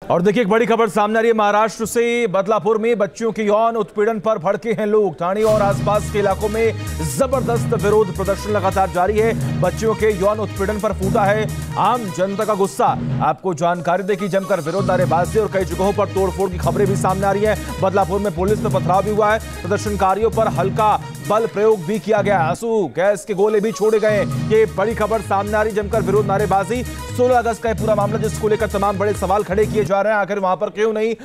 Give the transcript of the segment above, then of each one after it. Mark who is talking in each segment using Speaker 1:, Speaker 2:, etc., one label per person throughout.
Speaker 1: और देखिए एक बड़ी खबर सामने आ रही है महाराष्ट्र से। बदलापुर में बच्चियों के यौन उत्पीड़न पर भड़के हैं लोग। ठाणे और आसपास के इलाकों में जबरदस्त विरोध प्रदर्शन लगातार जारी है। बच्चियों के यौन उत्पीड़न पर फूटा है आम जनता का गुस्सा। आपको जानकारी दे कि जमकर विरोध, नारेबाजी और कई जगहों पर तोड़फोड़ की खबरें भी सामने आ रही है। बदलापुर में पुलिस में पथराव भी हुआ है। प्रदर्शनकारियों पर हल्का बल प्रयोग भी किया गया। आंसू गैस के गोले भी छोड़े गए। ये बड़ी खबर सामने आ रही। जमकर विरोध, नारेबाजी। 16 अगस्त का पूरा मामला जिसको लेकर तमाम बड़े सवाल खड़े किए जा रहे हैं। आखिर वहां पर क्यों नहीं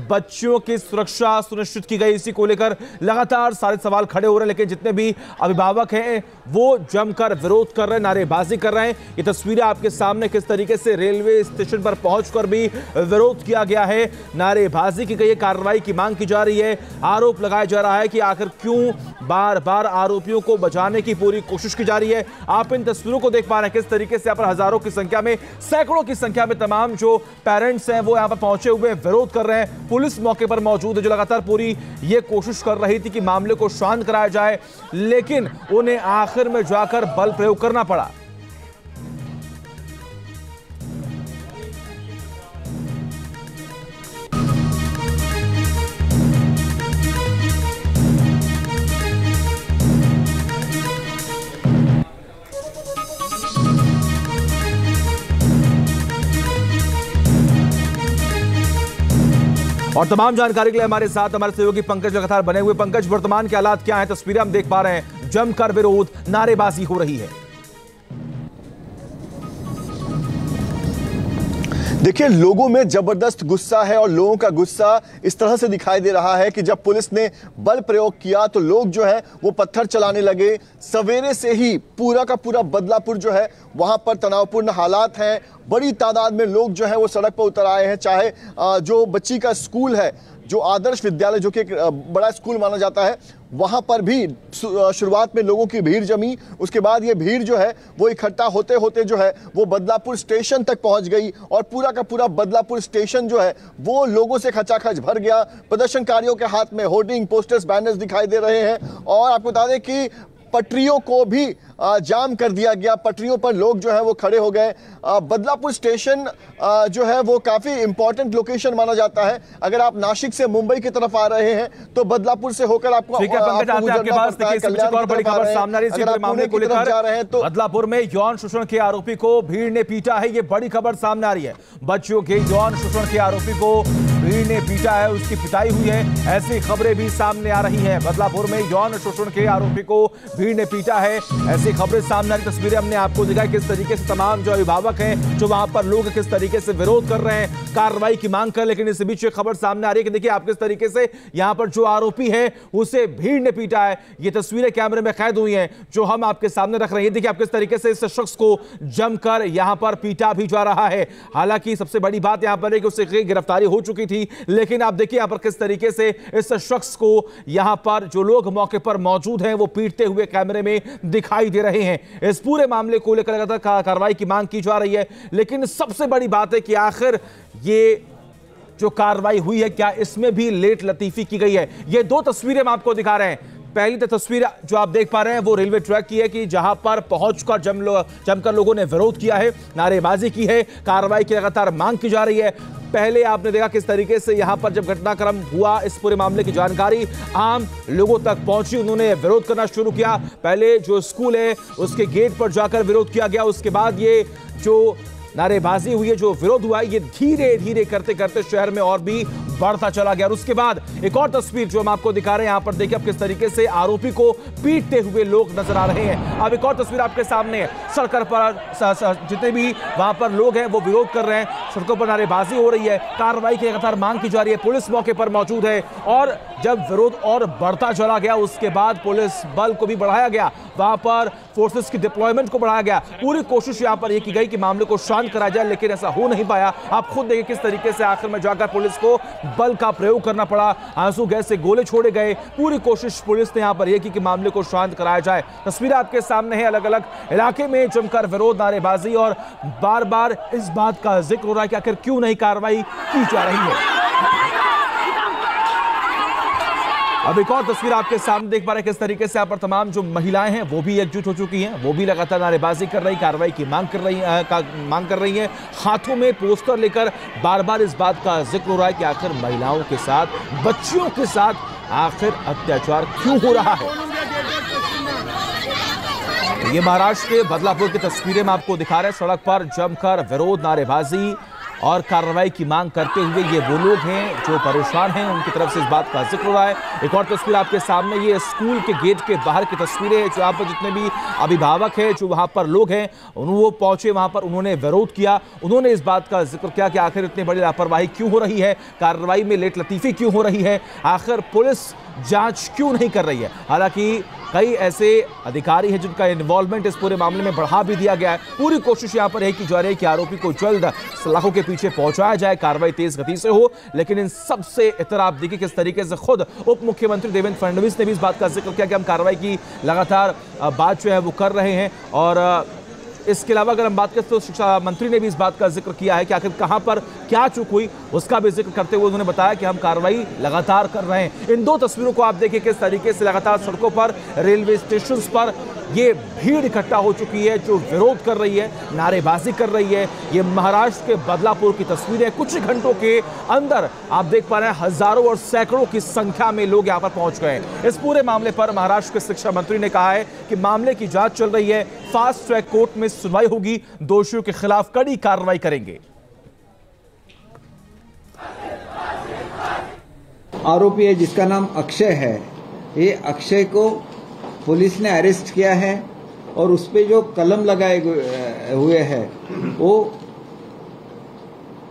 Speaker 1: बच्चियों की सुरक्षा सुनिश्चित की गई, इसी को लेकर लगातार सारे सवाल खड़े हो रहे हैं। लेकिन जितने भी अभिभावक हैं वो जमकर विरोध कर रहे हैं, नारेबाजी कर रहे हैं। ये तस्वीरें आपके सामने किस तरीके से रेलवे स्टेशन पर पहुंचकर भी विरोध किया गया है, नारेबाजी की गई, कार्रवाई की मांग की जा रही है। आरोप लगाया जा रहा है कि आखिर क्यों बार बार आरोपियों को बचाने की पूरी कोशिश की जा रही है। आप इन तस्वीरों को देख पा रहे हैं किस तरीके से यहाँ पर हजारों की संख्या में, सैकड़ों की संख्या में तमाम जो पेरेंट्स हैं वो यहाँ पर पहुंचे हुए विरोध कर रहे हैं। पुलिस मौके पर मौजूद है जो लगातार पूरी ये कोशिश कर रही थी कि मामले को शांत कराया जाए, लेकिन उन्हें आखिर में जाकर बल प्रयोग करना पड़ा। और तमाम जानकारी के लिए हमारे साथ हमारे सहयोगी पंकज लगातार बने हुए। पंकज, वर्तमान के हालात क्या हैं? तस्वीरें हम देख पा रहे हैं, जमकर विरोध, नारेबाजी हो रही है।
Speaker 2: देखिए, लोगों में जबरदस्त गुस्सा है और लोगों का गुस्सा इस तरह से दिखाई दे रहा है कि जब पुलिस ने बल प्रयोग किया तो लोग जो है वो पत्थर चलाने लगे। सवेरे से ही पूरा का पूरा बदलापुर जो है वहां पर तनावपूर्ण हालात हैं। बड़ी तादाद में लोग जो है वो सड़क पर उतर आए हैं। चाहे जो बच्ची का स्कूल है, जो आदर्श विद्यालय जो कि एक बड़ा स्कूल माना जाता है, वहां पर भी शुरुआत में लोगों की भीड़ जमी। उसके बाद ये भीड़ जो है वो इकट्ठा होते होते जो है वो बदलापुर स्टेशन तक पहुंच गई और पूरा का पूरा बदलापुर स्टेशन जो है वो लोगों से खचाखच भर गया। प्रदर्शनकारियों के हाथ में होर्डिंग, पोस्टर्स, बैनर्स दिखाई दे रहे हैं। और आपको बता दें कि पटरियों को भी जाम कर दिया गया। पटरियों पर लोग जो है वो खड़े हो गए। बदलापुर स्टेशन जो है वो काफी इंपॉर्टेंट लोकेशन माना जाता है। अगर आप नासिक से मुंबई की तरफ आ रहे हैं तो बदलापुर से होकर आपको
Speaker 1: बड़ी खबर सामने आ रही है मामले को लेकर जा रहे हैं। तो बदलापुर में यौन शोषण के आरोपी को भीड़ ने पीटा है। ये बड़ी खबर सामने आ रही है। बच्चियों के यौन शोषण के आरोपी को भीड़ ने पीटा है, उसकी पिटाई हुई है, ऐसी खबरें भी सामने आ रही हैं। बदलापुर में यौन शोषण के आरोपी को भीड़ ने पीटा है, ऐसी खबरें सामने आ रही। तस्वीरें हमने आपको दिखाई किस तरीके से तमाम जो अभिभावक हैं, जो वहां पर लोग किस तरीके से विरोध कर रहे हैं, कार्रवाई की मांग कर। लेकिन इस बीच एक खबर सामने आ रही है कि देखिए आप किस तरीके से यहां पर जो आरोपी है उसे भीड़ ने पीटा है। ये तस्वीरें कैमरे में कैद हुई हैं जो हम आपके सामने रख रहे हैं। देखिए आप किस तरीके से इस शख्स को जमकर यहां पर पीटा भी जा रहा है। हालांकि सबसे बड़ी बात यहां पर है कि उससे गिरफ्तारी हो चुकी थी, लेकिन आप देखिए यहां पर किस तरीके से इस शख्स को यहां पर जो लोग मौके पर मौजूद हैं वो पीटते हुए कैमरे में दिखाई दे रहे हैं। इस पूरे मामले को लेकर लगातार कार्रवाई की मांग की जा रही है। लेकिन सबसे बड़ी बात है कि आखिर ये जो कार्रवाई हुई है क्या इसमें भी लेट लतीफी की गई है? ये दो तस्वीरें हम आपको दिखा रहे हैं। पहली तस्वीर जो आप देख पा रहे हैं वो रेलवे ट्रैक की है कि जहां पर पहुंचकर जमकर लोगों ने विरोध किया है, नारेबाजी की है, कार्रवाई की लगातार मांग की जा रही है। पहले आपने देखा किस तरीके से यहां पर जब घटनाक्रम हुआ, इस पूरे मामले की जानकारी आम लोगों तक पहुंची, उन्होंने विरोध करना शुरू किया। पहले जो स्कूल है उसके गेट पर जाकर विरोध किया गया, उसके बाद ये जो नारेबाजी हुई है, जो विरोध हुआ है, ये धीरे धीरे करते करते शहर में और भी बढ़ता चला गया। और उसके बाद एक और तस्वीर जो हम आपको दिखा रहे हैं, यहां पर देखिए अब किस तरीके से आरोपी को पीटते हुए लोग नजर आ रहे हैं। अब एक और तस्वीर आपके सामने है, सड़क पर जितने भी वहां पर लोग हैं वो विरोध कर रहे हैं, सड़कों पर नारेबाजी हो रही है, कार्रवाई की लगातार मांग की जा रही है। पुलिस मौके पर मौजूद है और जब विरोध और बढ़ता चला गया उसके बाद पुलिस बल को भी बढ़ाया गया, वहां पर फोर्सेस की डिप्लॉयमेंट को बढ़ाया गया। पूरी कोशिश यहां पर यह की गई कि मामले को शांत कराया जाए, लेकिन ऐसा हो नहीं पाया। आप खुद देखिए किस तरीके से आखिर में जाकर पुलिस को बल का प्रयोग करना पड़ा, आंसू गैस से गोले छोड़े गए। पूरी कोशिश पुलिस ने यहां पर यह की कि मामले को शांत कराया जाए। तस्वीरें आपके सामने है, अलग अलग इलाके में जमकर विरोध, नारेबाजी और बार बार इस बात का जिक्र हो रहा है कि आखिर क्यों नहीं कार्रवाई की जा रही है। अब एक और तस्वीर आपके सामने देख पा रहे हैं किस तरीके से यहाँ पर तमाम जो महिलाएं हैं वो भी एकजुट हो चुकी हैं, वो भी लगातार नारेबाजी कर रही, कार्रवाई की मांग कर रही हैं। हाथों में पोस्टर लेकर बार बार इस बात का जिक्र हो रहा है कि आखिर महिलाओं के साथ, बच्चियों के साथ आखिर अत्याचार क्यों हो रहा है। ये महाराष्ट्र के बदलापुर की तस्वीरें मैं आपको दिखा रहे हैं। सड़क पर जमकर विरोध, नारेबाजी और कार्रवाई की मांग करते हुए ये वो लोग हैं जो परेशान हैं, उनकी तरफ से इस बात का जिक्र हो रहा है। एक और तस्वीर आपके सामने, ये स्कूल के गेट के बाहर की तस्वीरें हैं। जो यहाँ पर जितने भी अभिभावक हैं, जो वहाँ पर लोग हैं, वो पहुंचे वहाँ पर, उन्होंने विरोध किया, उन्होंने इस बात का जिक्र किया कि आखिर इतनी बड़ी लापरवाही क्यों हो रही है, कार्रवाई में लेट लतीफ़ी क्यों हो रही है, आखिर पुलिस जांच क्यों नहीं कर रही है। हालांकि कई ऐसे अधिकारी हैं जिनका इन्वॉल्वमेंट इस पूरे मामले में बढ़ा भी दिया गया है। पूरी कोशिश यहां पर है कि जो कि आरोपी को जल्द सलाखों के पीछे पहुंचाया जाए, कार्रवाई तेज गति से हो। लेकिन इन सबसे इतर आप देखिए किस तरीके से खुद उप मुख्यमंत्री देवेंद्र फडणवीस ने भी इस बात का जिक्र किया कि हम कार्रवाई की लगातार बात जो है वो कर रहे हैं। और इसके अलावा अगर हम बात करें तो शिक्षा मंत्री ने भी इस बात का जिक्र किया है कि आखिर कहां पर क्या चूक हुई, उसका भी जिक्र करते हुए उन्होंने बताया कि हम कार्रवाई लगातार कर रहे हैं। इन दो तस्वीरों को आप देखिए किस तरीके से लगातार सड़कों पर, रेलवे स्टेशन पर ये भीड़ इकट्ठा हो चुकी है जो विरोध कर रही है, नारेबाजी कर रही है। ये महाराष्ट्र के बदलापुर की तस्वीरें, कुछ घंटों के अंदर आप देख पा रहे हैं हजारों और सैकड़ों की संख्या में लोग यहां पर पहुंच गए हैं। इस पूरे मामले पर महाराष्ट्र के शिक्षा मंत्री ने कहा है कि मामले की जांच चल रही है, फास्ट ट्रैक कोर्ट में सुनवाई होगी, दोषियों के खिलाफ कड़ी कार्रवाई करेंगे।
Speaker 3: आरोपी है जिसका नाम अक्षय है, ये अक्षय को पुलिस ने अरेस्ट किया है और उस पे जो कलम लगाए हुए हैं वो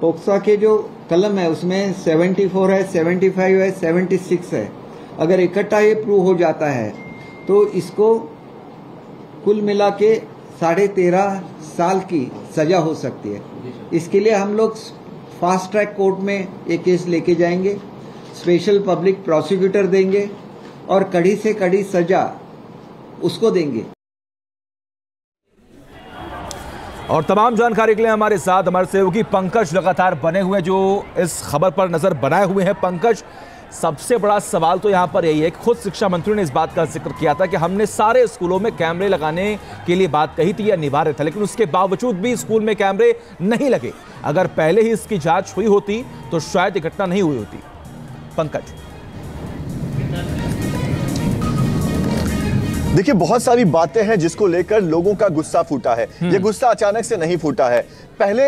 Speaker 3: पोक्सा के जो कलम है उसमें 74 है, 75 है, 76 है। अगर इकट्ठा ये प्रूव हो जाता है तो इसको कुल मिला के 13.5 साल की सजा हो सकती है। इसके लिए हम लोग फास्ट ट्रैक कोर्ट में ये केस लेके जाएंगे, स्पेशल पब्लिक प्रोसिक्यूटर देंगे और कड़ी से कड़ी सजा उसको देंगे।
Speaker 1: और तमाम जानकारी के लिए हमारे साथ हमारे सहयोगी पंकज लगातार बने हुए जो इस खबर पर नजर बनाए हुए हैं। पंकज, सबसे बड़ा सवाल तो यहाँ पर यही है कि खुद शिक्षा मंत्री ने इस बात का जिक्र किया था कि हमने सारे स्कूलों में कैमरे लगाने के लिए बात कही थी, यह अनिवार्य था, लेकिन उसके बावजूद भी स्कूल में कैमरे नहीं लगे। अगर पहले ही इसकी जांच हुई होती तो शायद ये घटना नहीं हुई होती। पंकज,
Speaker 2: देखिए, बहुत सारी बातें हैं जिसको लेकर लोगों का गुस्सा फूटा है। ये गुस्सा अचानक से नहीं फूटा है। पहले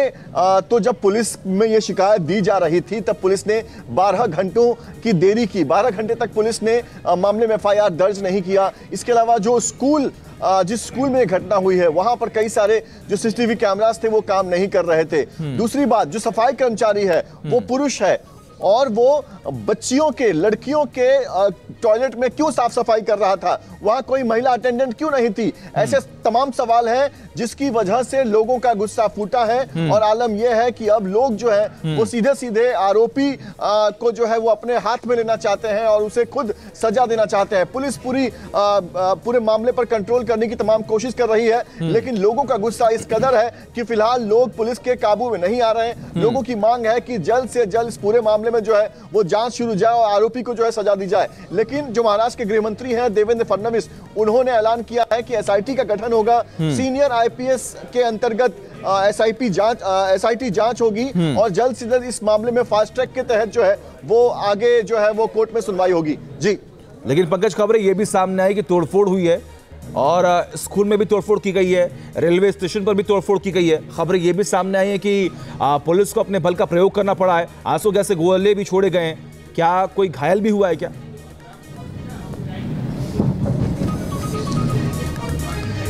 Speaker 2: तो जब पुलिस में ये शिकायत दी जा रही थी तब पुलिस ने 12 घंटों की देरी की, 12 घंटे तक पुलिस ने मामले में FIR दर्ज नहीं किया। इसके अलावा जो स्कूल, जिस स्कूल में घटना हुई है वहां पर कई सारे जो CCTV कैमरास थे वो काम नहीं कर रहे थे। दूसरी बात, जो सफाई कर्मचारी है वो पुरुष है और वो बच्चियों के, लड़कियों के टॉयलेट में क्यों साफ सफाई कर रहा था, वहां कोई महिला अटेंडेंट क्यों नहीं थी। ऐसे तमाम सवाल हैं जिसकी वजह से लोगों का गुस्सा फूटा है। और आलम यह है कि अब लोग जो है वो सीधे सीधे आरोपी को जो है वो अपने हाथ में लेना चाहते हैं और उसे खुद सजा देना चाहते हैं। पुलिस पूरे मामले पर कंट्रोल करने की तमाम कोशिश कर रही है, लेकिन लोगों का गुस्सा इस कदर है कि फिलहाल लोग पुलिस के काबू में नहीं आ रहे हैं। लोगों की मांग है कि जल्द से जल्द इस पूरे मामले में जो है वो जांच शुरू जाए और आरोपी को जो है सजा दी जाए। लेकिन जो महाराष्ट्र के गृह मंत्री हैं देवेंद्र फडणवीस, उन्होंने ऐलान किया है कि SIT का गठन होगा, सीनियर IPS के अंतर्गत SIT जांच होगी और जल्द से जल्द इस मामले में फास्ट ट्रैक के तहत जो है वो आगे जो है वो कोर्ट में सुनवाई होगी। जी,
Speaker 1: लेकिन पंकज, खबरें ये भी सामने आई कि तोड़फोड़ हुई है और स्कूल में भी तोड़फोड़ की गई है, रेलवे स्टेशन पर भी तोड़फोड़ की गई है। खबरें ये भी सामने आई है कि पुलिस को अपने बल का प्रयोग करना पड़ा है, आंसू गैस से गोले भी छोड़े गए हैं। क्या कोई घायल भी हुआ है क्या?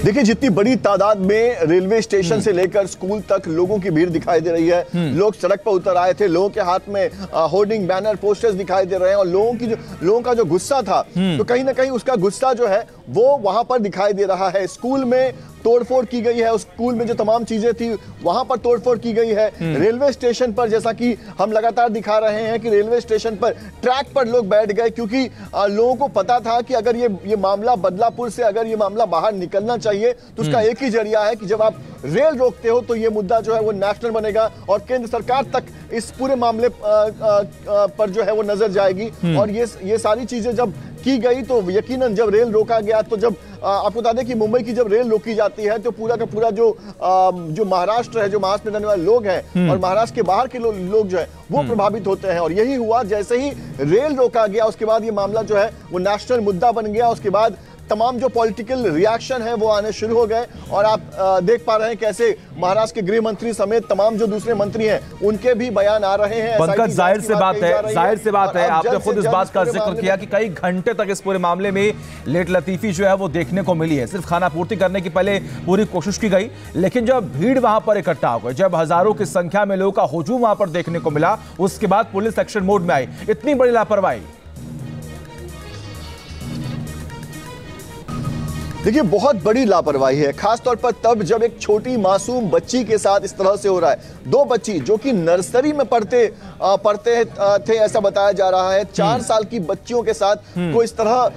Speaker 2: देखिए, जितनी बड़ी तादाद में रेलवे स्टेशन से लेकर स्कूल तक लोगों की भीड़ दिखाई दे रही है। लोग सड़क पर उतर आए थे, लोगों के हाथ में होर्डिंग, बैनर, पोस्टर्स दिखाई दे रहे हैं और लोगों का जो गुस्सा था तो कहीं ना कहीं उसका गुस्सा जो है वो वहां पर दिखाई दे रहा है। स्कूल में तोड़फोड़ की गई है, उस स्कूल में जो तमाम चीजें थी वहां पर तोड़फोड़ की गई है। रेलवे स्टेशन पर, जैसा कि हम लगातार दिखा रहे हैं कि रेलवे स्टेशन पर ट्रैक पर लोग बैठ गए, क्योंकि लोगों को पता था कि अगर ये मामला बदलापुर से अगर ये मामला बाहर निकलना चाहिए तो उसका एक ही जरिया है कि जब आप रेल रोकते हो तो ये मुद्दा जो है वो नेशनल बनेगा और केंद्र सरकार तक इस पूरे मामले पर जो है वो नजर जाएगी। और ये सारी चीजें जब की गई तो यकीनन जब रेल रोका गया तो जब आपको बता दें कि मुंबई की जब रेल रोकी जाती है तो पूरा का पूरा जो महाराष्ट्र है, जो महाराष्ट्र में रहने वाले लोग हैं और महाराष्ट्र के बाहर के लोग जो है वो प्रभावित होते हैं। और यही हुआ, जैसे ही रेल रोका गया उसके बाद ये मामला जो है वो नेशनल मुद्दा बन गया। उसके बाद तमाम जो पॉलिटिकल रिएक्शन है वो आने शुरू हो गए और आप देख पा रहे हैं कैसे महाराष्ट्र के गृह मंत्री समेत तमाम जो दूसरे मंत्री हैं उनके भी बयान आ रहे हैं।
Speaker 1: पंकज, जाहिर से बात है आपने खुद इस बात का जिक्र किया कि कई घंटे तक इस पूरे मामले में लेट लतीफी जो है वो देखने को मिली है। सिर्फ खाना पूर्ति करने की पहले पूरी कोशिश की गई, लेकिन जब भीड़ वहां पर इकट्ठा हो गई, जब हजारों की संख्या में लोगों का हुजूम वहां पर देखने को मिला, उसके बाद पुलिस एक्शन मोड में आई। इतनी बड़ी लापरवाही,
Speaker 2: देखिए बहुत बड़ी लापरवाही है, खासतौर पर तब जब एक छोटी मासूम बच्ची के साथ इस तरह से हो रहा है। दो बच्ची जो कि नर्सरी में पढ़ते थे ऐसा बताया जा रहा है। 4 साल की बच्चियों के साथ कोई इस तरह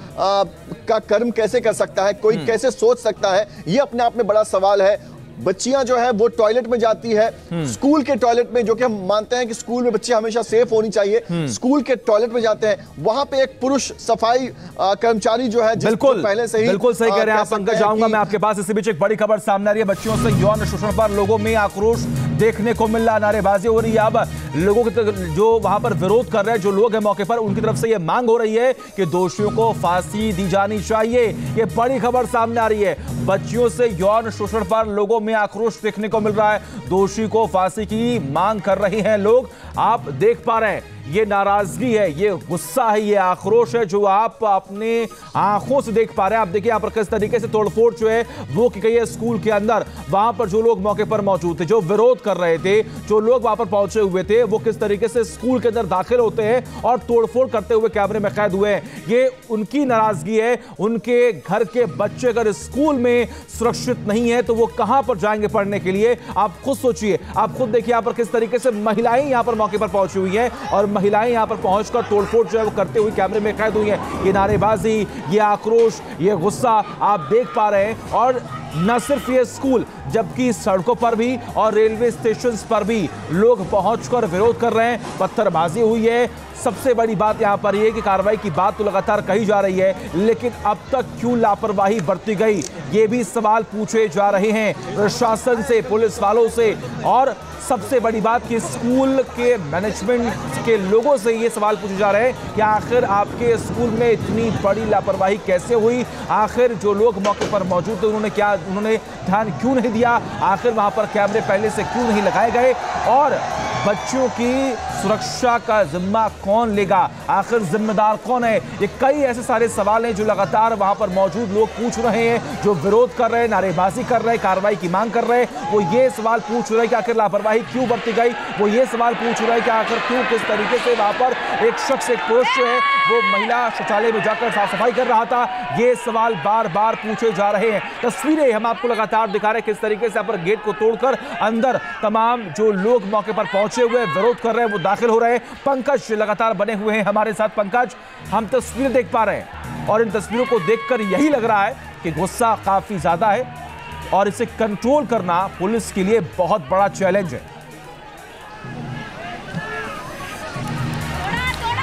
Speaker 2: का कर्म कैसे कर सकता है, कोई कैसे सोच सकता है, ये अपने आप में बड़ा सवाल है। बच्चियां जो है वो टॉयलेट में जाती है, स्कूल के टॉयलेट में, जो कि हम मानते हैं कि स्कूल में बच्चे हमेशा सेफ होनी चाहिए, स्कूल के टॉयलेट में जाते हैं, वहां पे एक पुरुष सफाई कर्मचारी जो है
Speaker 1: बिल्कुल
Speaker 2: पहले से ही
Speaker 1: बिल्कुल सही कह रहे हैं आप पंकज। जाऊंगा मैं आपके पास, इसी बीच एक बड़ी खबर सामने आ रही है। बच्चियों से यौन शोषण पर लोगों में आक्रोश देखने को मिल रहा, नारेबाजी हो रही है। अब लोगों के जो वहां पर विरोध कर रहे हैं, जो लोग हैं मौके पर, उनकी तरफ से यह मांग हो रही है कि दोषियों को फांसी दी जानी चाहिए। ये बड़ी खबर सामने आ रही है। बच्चियों से यौन शोषण पर लोगों में आक्रोश देखने को मिल रहा है, दोषी को फांसी की मांग कर रहे हैं लोग। आप देख पा रहे हैं ये नाराजगी है, ये गुस्सा है, ये आक्रोश है जो आप अपने आंखों से देख पा रहे हैं। आप देखिए यहाँ पर किस तरीके से तोड़फोड़ जो है वो की गई है स्कूल के अंदर। वहां पर जो लोग मौके पर मौजूद थे, जो विरोध कर रहे थे, जो लोग वहां पर पहुंचे हुए थे, वो किस तरीके से स्कूल के अंदर दाखिल होते हैं और तोड़फोड़ करते हुए कैमरे में कैद हुए हैं। ये उनकी नाराजगी है। उनके घर के बच्चे अगर स्कूल में सुरक्षित नहीं है तो वो कहां पर जाएंगे पढ़ने के लिए? आप खुद सोचिए, आप खुद देखिए यहाँ पर किस तरीके से महिलाएं यहाँ पर मौके पर पहुंची हुई हैं और महिलाएं यहां पर पहुंचकर तोड़फोड़ जो है वो करते हुए कैमरे में कैद हुई हैं। ये नारेबाजी, ये आक्रोश, ये गुस्सा आप देख पा रहे हैं। और न सिर्फ ये स्कूल, जबकि सड़कों पर भी और रेलवे स्टेशन पर भी लोग पहुंचकर विरोध कर रहे हैं, पत्थरबाजी हुई है। सबसे बड़ी बात यहां पर यह कि कार्रवाई की बात तो लगातार कही जा रही है, लेकिन अब तक क्यों लापरवाही बरती गई, ये भी सवाल पूछे जा रहे हैं प्रशासन से, पुलिस वालों से। और सबसे बड़ी बात कि स्कूल के मैनेजमेंट के लोगों से ये सवाल पूछे जा रहे हैं कि आखिर आपके स्कूल में इतनी बड़ी लापरवाही कैसे हुई? आखिर जो लोग मौके पर मौजूद थे उन्होंने ध्यान क्यों नहीं दिया? आखिर वहां पर कैमरे पहले से क्यों नहीं लगाए गए? और बच्चों की सुरक्षा का जिम्मा कौन लेगा? आखिर जिम्मेदार कौन है? ये कई ऐसे सारे सवाल हैं जो लगातार वहां पर मौजूद लोग पूछ रहे हैं, जो विरोध कर रहे हैं, नारेबाजी कर रहे हैं, कार्रवाई की मांग कर रहे हैं। वो ये सवाल पूछ रहे हैं कि आखिर लापरवाही क्यों बरती गई? वो ये सवाल पूछ रहे हैं कि आखिर क्यों, किस तरीके से वहां पर एक शख्स, एक पुरुष जो है वो महिला शौचालय में जाकर साफ सफाई कर रहा था? ये सवाल बार बार पूछे जा रहे हैं। तस्वीरें हम आपको लगातार दिखा रहे हैं किस तरीके से यहाँ पर गेट को तोड़कर अंदर तमाम जो लोग मौके पर पहुंचे हुए विरोध कर रहे हैं वो दाखिल हो रहे हैं। पंकज लगातार बने हुए हैं हमारे साथ। पंकज, हम तस्वीरें देख पा रहे हैं और इन तस्वीरों को देखकर यही लग रहा है कि गुस्सा काफी ज्यादा है और इसे कंट्रोल करना पुलिस के लिए बहुत बड़ा चैलेंज है।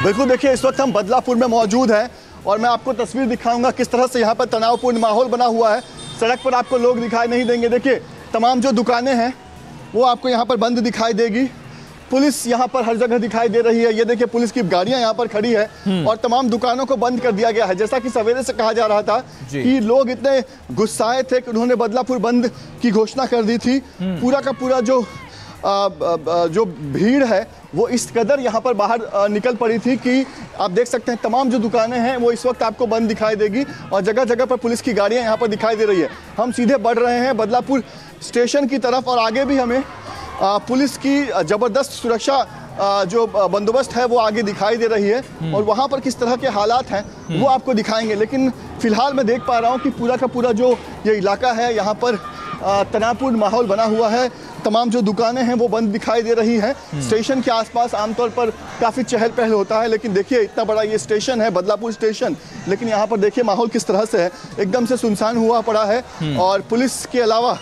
Speaker 2: बिल्कुल, देखिए इस वक्त हम बदलापुर में मौजूद हैं और मैं आपको तस्वीर दिखाऊंगा किस तरह से यहाँ पर तनावपूर्ण माहौल बना हुआ है। सड़क पर आपको लोग दिखाई नहीं देंगे। देखिए तमाम जो दुकानें हैं वो आपको यहाँ पर बंद दिखाई देगी। पुलिस यहाँ पर हर जगह दिखाई दे रही है। ये देखिए पुलिस की गाड़ियां यहाँ पर खड़ी है और तमाम दुकानों को बंद कर दिया गया है। जैसा कि सवेरे से कहा जा रहा था कि लोग इतने गुस्साए थे कि उन्होंने बदलापुर बंद की घोषणा कर दी थी। पूरा का पूरा जो भीड़ है वो इस कदर यहाँ पर बाहर निकल पड़ी थी कि आप देख सकते हैं तमाम जो दुकानें हैं वो इस वक्त आपको बंद दिखाई देगी और जगह जगह पर पुलिस की गाड़ियाँ यहाँ पर दिखाई दे रही है। हम सीधे बढ़ रहे हैं बदलापुर स्टेशन की तरफ और आगे भी हमें पुलिस की ज़बरदस्त सुरक्षा जो बंदोबस्त है वो आगे दिखाई दे रही है और वहाँ पर किस तरह के हालात हैं वो आपको दिखाएंगे। लेकिन फिलहाल मैं देख पा रहा हूँ कि पूरा का पूरा जो ये इलाका है यहाँ पर तनावपूर्ण माहौल बना हुआ है। तमाम जो दुकानें हैं वो बंद दिखाई दे रही हैं। स्टेशन के आसपास आमतौर पर काफ़ी चहल पहल होता है, लेकिन देखिए इतना बड़ा ये स्टेशन है बदलापुर स्टेशन, लेकिन यहाँ पर देखिए माहौल किस तरह से है, एकदम से सुनसान हुआ पड़ा है और पुलिस के अलावा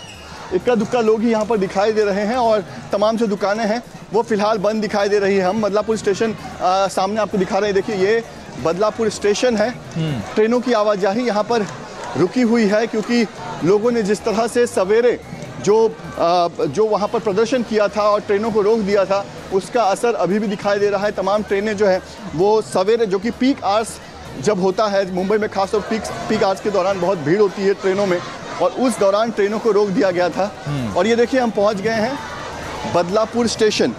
Speaker 2: इक्का दुक्का लोग ही यहाँ पर दिखाई दे रहे हैं और तमाम जो दुकानें हैं वो फिलहाल बंद दिखाई दे रही है। हम बदलापुर स्टेशन सामने आपको दिखा रहे हैं। देखिए ये बदलापुर स्टेशन है। ट्रेनों की आवाजाही यहाँ पर रुकी हुई है क्योंकि लोगों ने जिस तरह से सवेरे जो वहाँ पर प्रदर्शन किया था और ट्रेनों को रोक दिया था, उसका असर अभी भी दिखाई दे रहा है। तमाम ट्रेनें जो है वो सवेरे, जो कि पीक आवर्स जब होता है मुंबई में, खासतौर पीक आवर्स के दौरान बहुत भीड़ होती है ट्रेनों में, और उस दौरान ट्रेनों को रोक दिया गया था। और ये देखिए हम पहुँच गए हैं बदलापुर स्टेशन।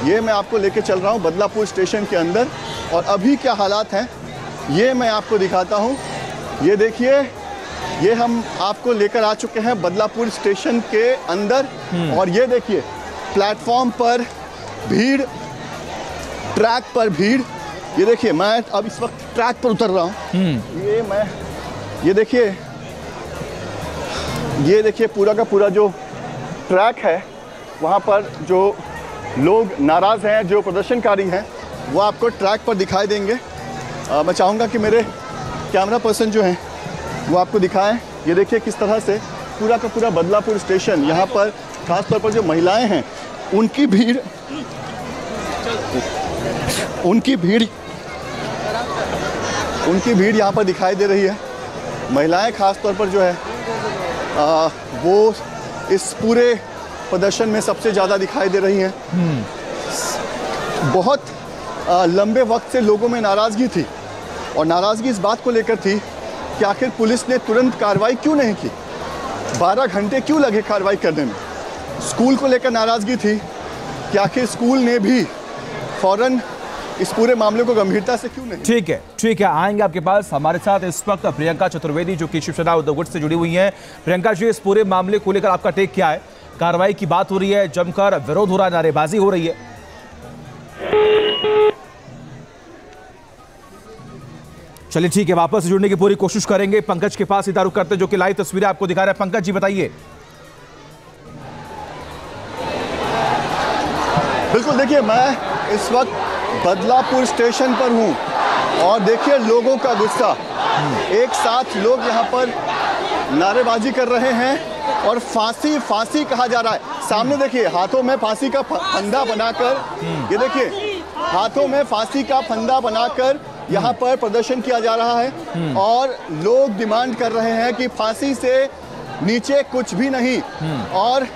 Speaker 2: ये मैं आपको लेके चल रहा हूँ बदलापुर स्टेशन के अंदर, और अभी क्या हालात हैं ये मैं आपको दिखाता हूँ। ये देखिए, ये हम आपको लेकर आ चुके हैं बदलापुर स्टेशन के अंदर, और ये देखिए प्लेटफॉर्म पर भीड़, ट्रैक पर भीड़। ये देखिए मैं अब इस वक्त ट्रैक पर उतर रहा हूँ। ये देखिए पूरा का पूरा जो ट्रैक है, वहाँ पर जो लोग नाराज़ हैं, जो प्रदर्शनकारी हैं, वो आपको ट्रैक पर दिखाई देंगे। मैं चाहूँगा कि मेरे कैमरा पर्सन जो हैं वो आपको दिखाएं। ये देखिए किस तरह से पूरा का पूरा बदलापुर स्टेशन, यहाँ पर खासतौर पर जो महिलाएं हैं उनकी भीड़ यहाँ पर दिखाई दे रही है। महिलाएं खासतौर पर जो है वो इस पूरे प्रदर्शन में सबसे ज़्यादा दिखाई दे रही हैं। बहुत लंबे वक्त से लोगों में नाराज़गी थी, और नाराज़गी इस बात को लेकर थी कि आखिर पुलिस ने तुरंत कार्रवाई क्यों नहीं की, 12 घंटे क्यों लगे कार्रवाई करने में। स्कूल को लेकर नाराज़गी थी कि आखिर स्कूल ने भी फौरन इस पूरे मामले को गंभीरता से क्यों नहीं।
Speaker 1: ठीक है, आएंगे आपके पास। हमारे साथ इस वक्त प्रियंका चतुर्वेदी जो कि शिवसेना उद्धव गुट से जुड़ी हुई हैं। प्रियंका जी, इस पूरे मामले को लेकर आपका टेक क्या है? कार्रवाई की बात हो रही है, जमकर विरोध हो रहा है, नारेबाजी हो रही है। चलिए ठीक है, वापस जुड़ने की पूरी कोशिश करेंगे। पंकज के पास सीधा रुख करते जो कि लाइव तस्वीरें आपको दिखा रहे हैं। पंकज जी बताइए।
Speaker 2: बिल्कुल, देखिए मैं इस वक्त बदलापुर स्टेशन पर हूं, और देखिए लोगों का गुस्सा, एक साथ लोग यहां पर नारेबाजी कर रहे हैं और फांसी फांसी कहा जा रहा है। सामने देखिए हाथों में फांसी का फंदा बनाकर, ये देखिए हाथों में फांसी का फंदा बनाकर यहाँ पर प्रदर्शन किया जा रहा है, और लोग डिमांड कर रहे हैं कि फांसी से नीचे कुछ भी नहीं। और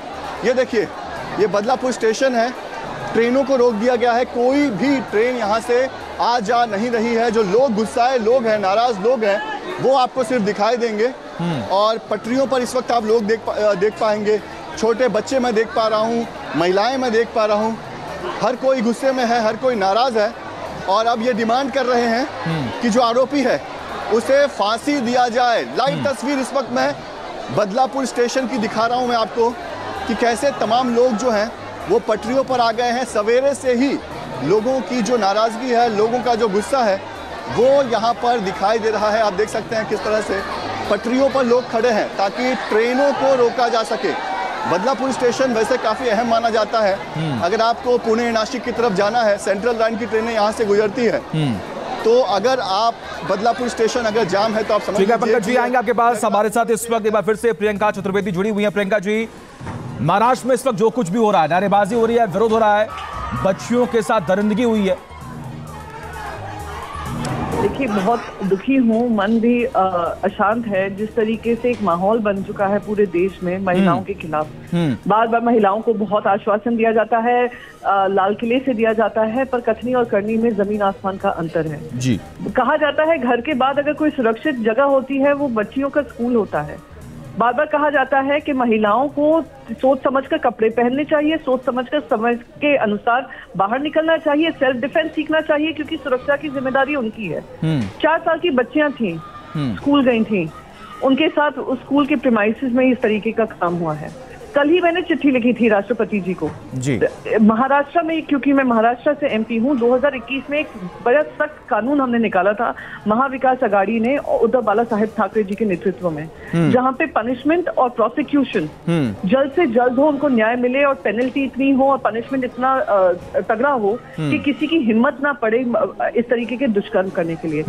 Speaker 2: ये देखिए ये बदलापुर स्टेशन है, ट्रेनों को रोक दिया गया है, कोई भी ट्रेन यहाँ से आ जा नहीं रही है। जो लोग गुस्साए लोग हैं, नाराज लोग हैं, वो आपको सिर्फ दिखाई देंगे। और पटरियों पर इस वक्त आप लोग देख पाएंगे, छोटे बच्चे मैं देख पा रहा हूँ, महिलाएं मैं देख पा रहा हूँ, हर कोई गुस्से में है, हर कोई नाराज है। और अब ये डिमांड कर रहे हैं कि जो आरोपी है उसे फांसी दिया जाए। लाइव तस्वीर इस वक्त मैं बदलापुर स्टेशन की दिखा रहा हूं मैं आपको कि कैसे तमाम लोग जो हैं वो पटरियों पर आ गए हैं। सवेरे से ही लोगों की जो नाराज़गी है, लोगों का जो गुस्सा है, वो यहाँ पर दिखाई दे रहा है। आप देख सकते हैं किस तरह से पटरियों पर लोग खड़े हैं ताकि ट्रेनों को रोका जा सके। बदलापुर स्टेशन वैसे काफ़ी अहम माना जाता है। अगर आपको पुणे नासिक की तरफ जाना है, सेंट्रल लाइन की ट्रेनें यहाँ से गुजरती है, तो अगर आप बदलापुर स्टेशन अगर जाम है तो आप समझ लीजिए।
Speaker 1: पंकज जी आएंगे आपके पास। हमारे साथ इस वक्त एक बार फिर से प्रियंका चतुर्वेदी जुड़ी हुई है। प्रियंका जी, महाराष्ट्र में इस वक्त जो कुछ भी हो रहा है, नारेबाजी हो रही है, विरोध हो रहा है, बच्चियों के साथ दरिंदगी हुई है।
Speaker 4: देखिए बहुत दुखी हूँ, मन भी अशांत है। जिस तरीके से एक माहौल बन चुका है पूरे देश में महिलाओं के खिलाफ, बार बार महिलाओं को बहुत आश्वासन दिया जाता है, लाल किले से दिया जाता है, पर कथनी और करनी में जमीन आसमान का अंतर है जी। कहा जाता है घर के बाद अगर कोई सुरक्षित जगह होती है वो बच्चियों का स्कूल होता है। बार बार कहा जाता है कि महिलाओं को सोच समझकर कपड़े पहनने चाहिए, सोच समझकर समय के अनुसार बाहर निकलना चाहिए, सेल्फ डिफेंस सीखना चाहिए, क्योंकि सुरक्षा की जिम्मेदारी उनकी है। 4 साल की बच्चियां थीं, स्कूल गई थीं, उनके साथ उस स्कूल के प्रीमाइसेस में इस तरीके का काम हुआ है। कल ही मैंने चिट्ठी लिखी थी राष्ट्रपति जी को
Speaker 1: जी।
Speaker 4: महाराष्ट्र में, क्योंकि मैं महाराष्ट्र से एमपी हूँ, 2021 में एक बड़ा सख्त कानून हमने निकाला था महाविकास आघाड़ी ने उद्धव बाला साहेब ठाकरे जी के नेतृत्व में, जहाँ पे पनिशमेंट और प्रोसिक्यूशन जल्द से जल्द हो, उनको न्याय मिले और पेनल्टी इतनी हो और पनिशमेंट इतना तगड़ा हो कि किसी की हिम्मत ना पड़े इस तरीके के दुष्कर्म करने के लिए।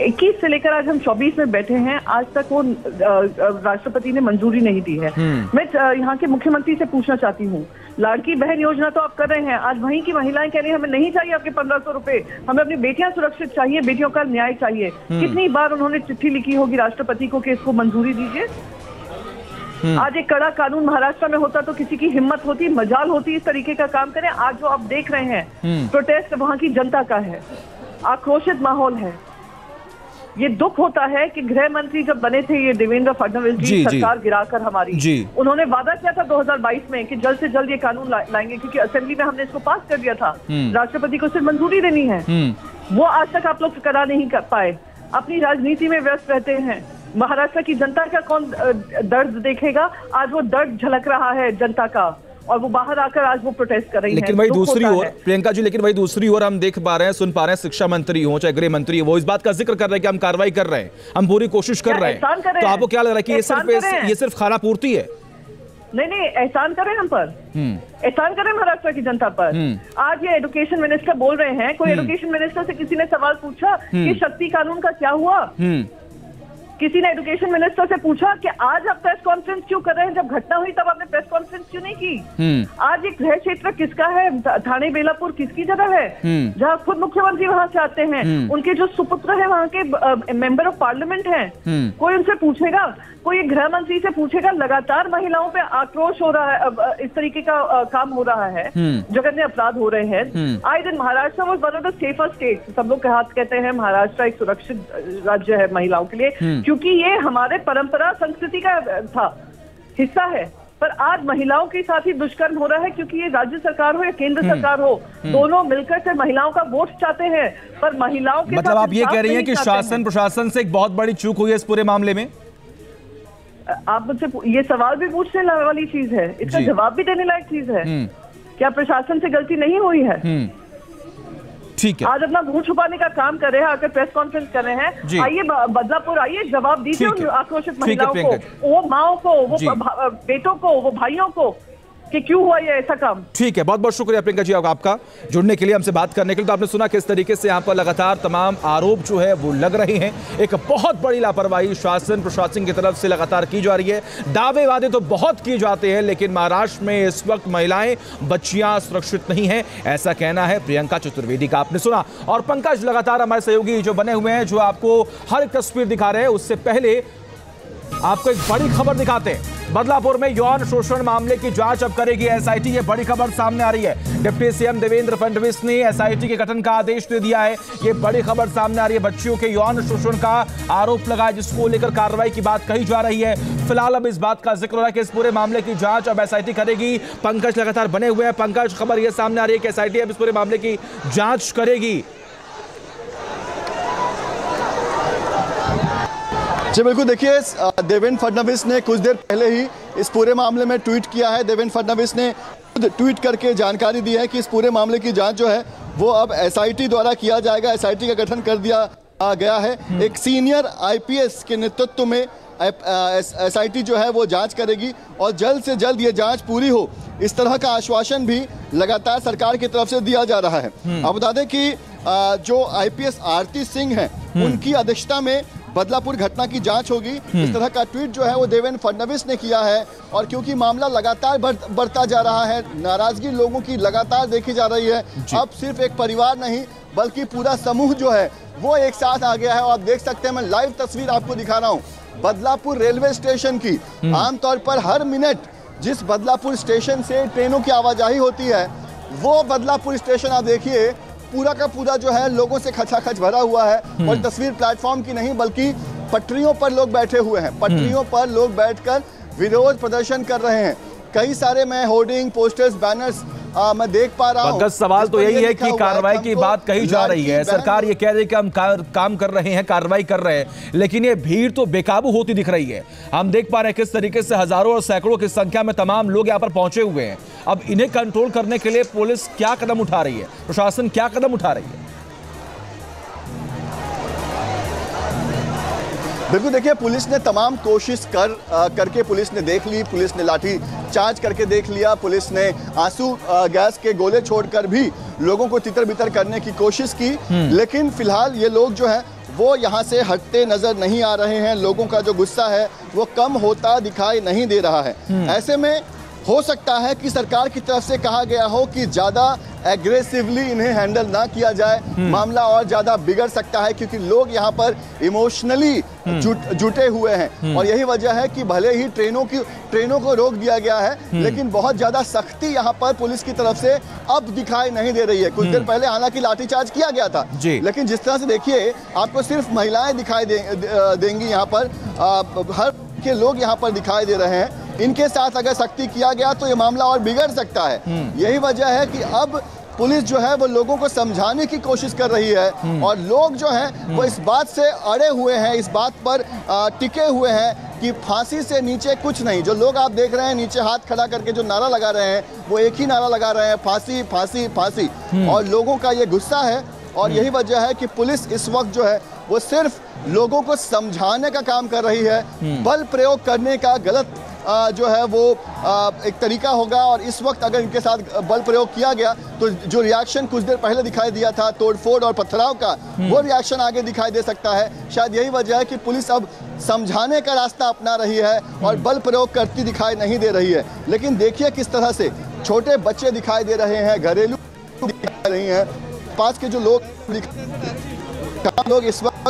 Speaker 4: 21 से लेकर आज हम 24 में बैठे हैं, आज तक वो राष्ट्रपति ने मंजूरी नहीं दी है। मैं यहाँ के मुख्यमंत्री से पूछना चाहती हूँ, लाड़की बहन योजना तो आप कर रहे हैं, आज वहीं की महिलाएं कह रही हैं हमें नहीं चाहिए आपके 1500 रुपए, हमें अपनी बेटियां सुरक्षित चाहिए, बेटियों का न्याय चाहिए। कितनी बार उन्होंने चिट्ठी लिखी होगी राष्ट्रपति को कि इसको मंजूरी दीजिए। आज एक कड़ा कानून महाराष्ट्र में होता तो किसी की हिम्मत होती, मजाल होती इस तरीके का काम करें। आज जो आप देख रहे हैं प्रोटेस्ट वहां की जनता का है, आक्रोशित माहौल है। ये दुख होता है कि गृह मंत्री जब बने थे ये देवेंद्र फडणवीस जी सरकार गिराकर हमारी, उन्होंने वादा किया था 2022 में कि जल्द से जल्द ये कानून लाएंगे, क्योंकि असेंबली में हमने इसको पास कर दिया था, राष्ट्रपति को सिर्फ मंजूरी देनी है। वो आज तक आप लोग करा नहीं कर पाए, अपनी राजनीति में व्यस्त रहते हैं। महाराष्ट्र की जनता का कौन दर्द देखेगा? आज वो दर्द झलक रहा है जनता का, और वो बाहर आकर आज वो प्रोटेस्ट कर रही हैं।
Speaker 1: लेकिन वही दूसरी ओर प्रियंका जी, लेकिन वही दूसरी ओर हम देख पा रहे हैं, सुन पा रहे हैं, शिक्षा मंत्री हो चाहे गृह मंत्री हो, वो इस बात का जिक्र कर रहे हैं कि हम कार्रवाई कर रहे हैं, हम पूरी कोशिश कर रहे हैं। तो आपको क्या लग रहा है कि ये सिर्फ खाना पूर्ति है?
Speaker 4: नहीं, एहसान करें हम पर, एहसान करें महाराष्ट्र की जनता पर। आज ये एजुकेशन मिनिस्टर बोल रहे हैं, कोई एजुकेशन मिनिस्टर से किसी ने सवाल पूछा कि शक्ति कानून का क्या हुआ? किसी ने एजुकेशन मिनिस्टर से पूछा कि आज आप प्रेस कॉन्फ्रेंस क्यों कर रहे हैं? जब घटना हुई तब आपने प्रेस कॉन्फ्रेंस क्यों नहीं की? आज एक गृह क्षेत्र किसका है? थाने बेलापुर किसकी जगह है? जहाँ खुद मुख्यमंत्री वहां से आते हैं, उनके जो सुपुत्र है वहां के मेंबर ऑफ पार्लियामेंट हैं, कोई उनसे पूछेगा? कोई गृह मंत्री से पूछेगा? लगातार महिलाओं पे आक्रोश हो रहा है, इस तरीके का काम हो रहा है, जघन्य अपराध हो रहे हैं आए दिन। Maharashtra was one of the safer state, सब लोग कहते हैं महाराष्ट्र एक सुरक्षित राज्य है महिलाओं के लिए, क्योंकि ये हमारे परंपरा संस्कृति का था, हिस्सा है। पर आज महिलाओं के साथ ही दुष्कर्म हो रहा है, क्योंकि ये राज्य सरकार हो या केंद्र सरकार हो, दोनों मिलकर से महिलाओं का वोट चाहते हैं, पर महिलाओं के
Speaker 1: मतलब आप ये कह रही हैं कि शासन प्रशासन से एक बहुत बड़ी चूक हुई है इस पूरे मामले में?
Speaker 4: आप मुझसे ये सवाल भी पूछने वाली चीज है, इसका जवाब भी देने लायक चीज है। क्या प्रशासन से गलती नहीं हुई है?
Speaker 1: ठीक है,
Speaker 4: आज अपना मुंह छुपाने का काम कर रहे हैं, आकर प्रेस कॉन्फ्रेंस कर रहे हैं। आइए बदलापुर आइए, जवाब दीजिए उन आक्रोशित महिलाओं को, वो माओ को, वो बेटों को, वो भाइयों को, कि क्यों हुआ ये ऐसा काम।
Speaker 1: ठीक है, बहुत बहुत शुक्रिया प्रियंका जी आपका जुड़ने के लिए, हमसे बात करने के लिए। तो आपने सुना किस तरीके से यहाँ पर लगातार तमाम आरोप जो है वो लग रहे हैं। एक बहुत बड़ी लापरवाही शासन प्रशासन की तरफ से लगातार की जा रही है। दावे वादे तो बहुत किए जाते हैं, लेकिन महाराष्ट्र में इस वक्त महिलाएं, बच्चियां सुरक्षित नहीं है, ऐसा कहना है प्रियंका चतुर्वेदी का। आपने सुना। और पंकज लगातार हमारे सहयोगी जो बने हुए हैं, जो आपको हर एक तस्वीर दिखा रहे हैं, उससे पहले आपको एक बड़ी खबर दिखाते हैं। बदलापुर में यौन शोषण मामले की जांच अब करेगी एसआईटी, ये बड़ी खबर सामने आ रही है। डिप्टी सीएम देवेंद्र फडणवीस ने एसआईटी के गठन का आदेश दे दिया है। ये बड़ी खबर सामने आ रही है। बच्चियों के यौन शोषण का आरोप लगा है, जिसको लेकर कार्रवाई की बात कही जा रही है। फिलहाल अब इस बात का जिक्र हो रहा है कि इस पूरे मामले की जांच अब एसआईटी करेगी। पंकज लगातार बने हुए हैं। पंकज, खबर यह सामने आ रही है कि एसआईटी अब इस पूरे मामले की जांच करेगी।
Speaker 2: जी बिल्कुल, देखिए देवेंद्र फडणवीस ने कुछ देर पहले ही इस पूरे मामले में ट्वीट किया है। देवेंद्र फडणवीस ने खुद ट्वीट करके जानकारी दी है कि इस पूरे मामले की जांच जो है वो अब एसआईटी द्वारा किया जाएगा। एसआईटी का गठन कर दिया गया है। एक सीनियर आईपीएस के नेतृत्व में एसआईटी जो है वो जांच करेगी और जल्द से जल्द ये जांच पूरी हो, इस तरह का आश्वासन भी लगातार सरकार की तरफ से दिया जा रहा है। आप बता दें कि जो आईपीएस आरती सिंह हैं, उनकी अध्यक्षता में बदलापुर घटना की जांच होगी। इस तरह का ट्वीट जो है वो देवेंद्र फडणवीस ने किया है। और क्योंकि मामला लगातार बढ़ता जा रहा है, नाराजगी लोगों की लगातार देखी जा रही है, अब सिर्फ एक परिवार नहीं बल्कि पूरा समूह जो है वो एक साथ आ गया है। और आप देख सकते हैं, मैं लाइव तस्वीर आपको दिखा रहा हूँ बदलापुर रेलवे स्टेशन की। आमतौर पर हर मिनट जिस बदलापुर स्टेशन से ट्रेनों की आवाजाही होती है, वो बदलापुर स्टेशन आप देखिए पूरा का पूरा जो है लोगों से खचाखच भरा हुआ है। और तस्वीर प्लेटफॉर्म की नहीं बल्कि पटरियों पर लोग बैठे हुए हैं। पटरियों पर लोग बैठकर विरोध प्रदर्शन कर रहे हैं। कई सारे मैं होर्डिंग, पोस्टर्स, बैनर्स मैं देख पा रहा हूं।
Speaker 1: सवाल तो यही है कि कार्रवाई की बात कही जा रही है, सरकार ये कह रही है कि हम काम कर रहे हैं, कार्रवाई कर रहे हैं, लेकिन ये भीड़ तो बेकाबू होती दिख रही है। हम देख पा रहे हैं किस तरीके से हजारों और सैकड़ों की संख्या में तमाम लोग यहाँ पर पहुंचे हुए हैं। अब इन्हें कंट्रोल करने के लिए पुलिस क्या कदम उठा रही है, प्रशासन क्या कदम उठा रही है?
Speaker 2: बिल्कुल, देखिए पुलिस ने तमाम कोशिश करके पुलिस ने देख ली, पुलिस ने लाठी चार्ज करके देख लिया, पुलिस ने आंसू गैस के गोले छोड़कर भी लोगों को तितर बितर करने की कोशिश की, लेकिन फिलहाल ये लोग जो हैं वो यहाँ से हटते नजर नहीं आ रहे हैं। लोगों का जो गुस्सा है वो कम होता दिखाई नहीं दे रहा है। ऐसे में हो सकता है कि सरकार की तरफ से कहा गया हो कि ज्यादा एग्रेसिवली इन्हें हैंडल ना किया जाए, मामला और ज्यादा बिगड़ सकता है, क्योंकि लोग यहाँ पर इमोशनली जुटे हुए हैं। और यही वजह है कि भले ही ट्रेनों को रोक दिया गया है, लेकिन बहुत ज्यादा सख्ती यहाँ पर पुलिस की तरफ से अब दिखाई नहीं दे रही है। कुछ देर पहले हालांकि लाठीचार्ज किया गया था, लेकिन जिस तरह से देखिए आपको सिर्फ महिलाएं दिखाई देंगी यहाँ पर, हर के लोग यहाँ पर दिखाई दे रहे हैं। इनके साथ अगर सख्ती किया गया तो ये मामला और बिगड़ सकता है। यही वजह है कि अब पुलिस जो है वो लोगों को समझाने की कोशिश कर रही है, और लोग जो हैं वो इस बात से अड़े हुए हैं, इस बात पर टिके हुए हैं कि फांसी से नीचे कुछ नहीं। जो लोग आप देख रहे हैं नीचे हाथ खड़ा करके जो नारा लगा रहे हैं, वो एक ही नारा लगा रहे हैं, फांसी फांसी फांसी। और लोगों का ये गुस्सा है, और यही वजह है कि पुलिस इस वक्त जो है वो सिर्फ लोगों को समझाने का काम कर रही है। बल प्रयोग करने का गलत जो है वो एक तरीका होगा, और इस वक्त अगर इनके साथ बल प्रयोग किया गया तो जो रिएक्शन कुछ देर पहले दिखाई दिया था तोड़फोड़ और पथराव का, वो रिएक्शन आगे दिखाई दे सकता है। शायद यही वजह है कि पुलिस अब समझाने का रास्ता अपना रही है और बल प्रयोग करती दिखाई नहीं दे रही है। लेकिन देखिए किस तरह से छोटे बच्चे दिखाई दे रहे हैं, घरेलू दिखाई रही हैं, पास के जो लोग इस वक्त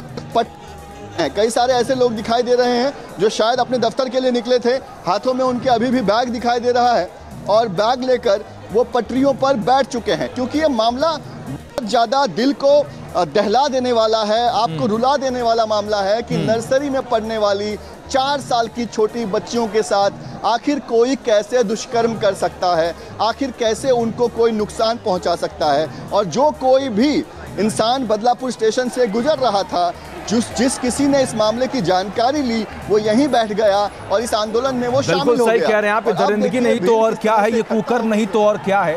Speaker 2: कई सारे ऐसे लोग दिखाई दे रहे हैं जो शायद अपने दफ्तर के लिए निकले थे, हाथों में उनके अभी भी बैग दिखाई दे रहा है, और बैग लेकर वो पटरियों पर बैठ चुके हैं। क्योंकि ये मामला बहुत ज़्यादा दिल को दहला देने वाला है, आपको रुला देने वाला मामला है कि नर्सरी में पढ़ने वाली 4 साल की छोटी बच्चियों के साथ आखिर कोई कैसे दुष्कर्म कर सकता है, आखिर कैसे उनको कोई नुकसान पहुंचा सकता है। और जो कोई भी इंसान बदलापुर स्टेशन से गुजर रहा था, जिस किसी ने इस मामले की जानकारी ली, वो यहीं बैठ गया और इस आंदोलन में वो शामिल हो गया।
Speaker 1: सही कह रहे हैं आप, दरिंदगी नहीं तो और क्या है, ये कुकर्म नहीं तो और क्या है,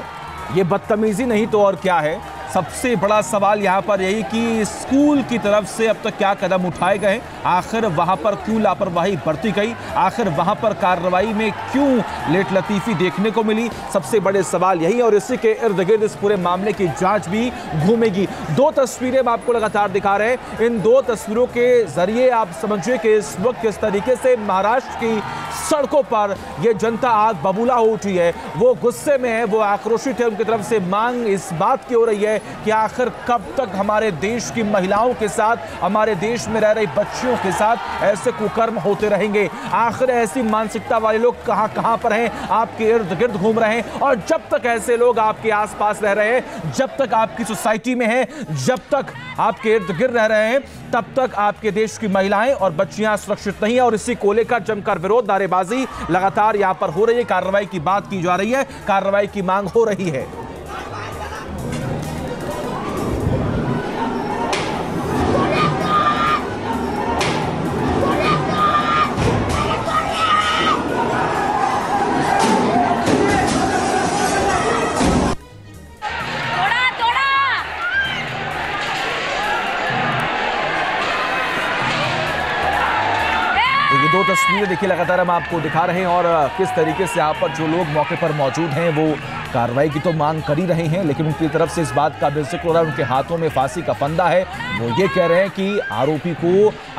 Speaker 1: ये बदतमीजी नहीं तो और क्या है। सबसे बड़ा सवाल यहाँ पर यही कि स्कूल की तरफ से अब तक क्या कदम उठाए गए, आखिर वहाँ पर क्यों लापरवाही बरती गई, आखिर वहाँ पर कार्रवाई में क्यों लेट लतीफ़ी देखने को मिली। सबसे बड़े सवाल यही, और इसी के इर्द गिर्द इस पूरे मामले की जांच भी घूमेगी। 2 तस्वीरें हम आपको लगातार दिखा रहे हैं। इन 2 तस्वीरों के जरिए आप समझिए कि इस वक्त किस तरीके से महाराष्ट्र की सड़कों पर यह जनता आग बबूला हो उठी है, वो गुस्से में है, वो आक्रोशित है। उनकी तरफ से मांग इस बात की हो रही है कि आखिर कब तक हमारे देश की महिलाओं के साथ, हमारे देश में रह रही बच्चियों के साथ ऐसे कुकर्म होते रहेंगे। आखिर ऐसी मानसिकता वाले लोग कहां पर हैं, आपके इर्द गिर्द घूम रहे हैं, और जब तक ऐसे लोग आपके आसपास रह रहे हैं, जब तक आपकी सोसाइटी में हैं, जब तक आपके इर्द गिर्द रह रहे हैं, तब तक आपके देश की महिलाएं और बच्चियां सुरक्षित नहीं है। और इसी को लेकर जमकर विरोध, नारेबाजी लगातार यहां पर हो रही है। कार्रवाई की बात की जा रही है, कार्रवाई की मांग हो रही है। ये 2 तस्वीरें देखिए लगातार हम आपको दिखा रहे हैं, और किस तरीके से यहाँ पर जो लोग मौके पर मौजूद हैं वो कार्रवाई की तो मांग कर ही रहे हैं, लेकिन उनकी तरफ से इस बात का भी जिक्र हो रहा है, उनके हाथों में फांसी का फंदा है। वो ये कह रहे हैं कि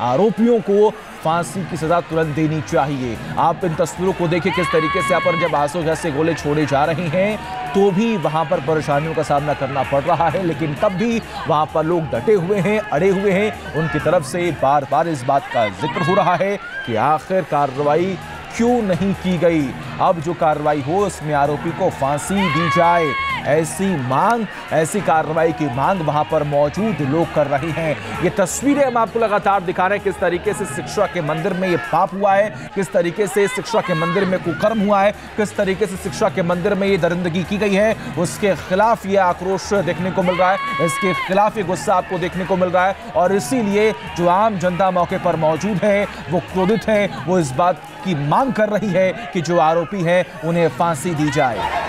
Speaker 1: आरोपियों को फांसी की सजा तुरंत देनी चाहिए। आप इन तस्वीरों को देखिए किस तरीके से यहाँ पर जब आंसू गैस से गोले छोड़े जा रहे हैं तो भी वहां पर परेशानियों का सामना करना पड़ रहा है, लेकिन तब भी वहां पर लोग डटे हुए हैं, अड़े हुए हैं। उनकी तरफ से बार बार इस बात का जिक्र हो रहा है कि आखिर कार्रवाई क्यों नहीं की गई। अब जो कार्रवाई हो उसमें आरोपी को फांसी दी जाए, ऐसी मांग, ऐसी कार्रवाई की मांग वहां पर मौजूद लोग कर रहे हैं। ये तस्वीरें हम आपको लगातार दिखा रहे हैं किस तरीके से शिक्षा के मंदिर में ये पाप हुआ है, किस तरीके से शिक्षा के मंदिर में कुकर्म हुआ है, किस तरीके से शिक्षा के मंदिर में ये दरिंदगी की गई है। उसके खिलाफ ये आक्रोश देखने को मिल रहा है, इसके खिलाफ ये गुस्सा आपको देखने को मिल रहा है। और इसीलिए जो आम जनता मौके पर मौजूद है वो क्रोधित है, वो इस बात की मांग कर रही है कि जो आरोपी है उन्हें फांसी दी जाए।